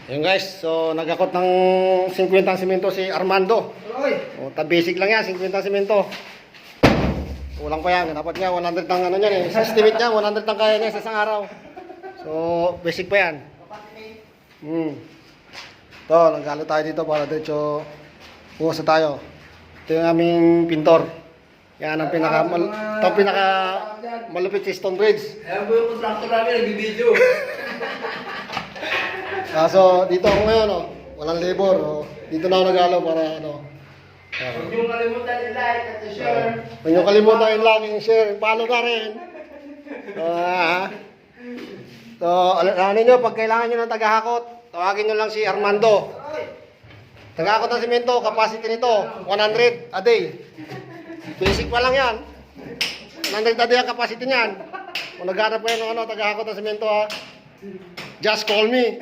Ayun guys, so nagakot ng 50 ang simento si Armando. O, basic lang yan, 50 ang simento. Kulang pa yan, dapat nga 100 ang ano niyan eh. Sa estimate niya, 100 ang kaya niya sa isang araw. So, basic pa yan. Ito, nagalo tayo dito para diretso bukas na tayo. Ito yung aming pintor. Yan ang pinaka malupit si Stone Bridge. Ayan po yung contractor namin, nagbibideo. So, dito ako ngayon, oh. Walang labor. Oh. Dito na ako nagalo para ano. Huwag niyong kalimutan i-like at i-share. Huwag niyong kalimutan i-like and share. Follow ka rin. So, ano nyo, pag kailangan nyo ng tagahakot, tawagin nyo lang si Armando. Tagahakot ng simento, capacity nito, 100 a day. Basic pa lang yan. 100 a day ang capacity niyan. Kung naghanap kayo ng tagahakot ng simento, ha, just call me.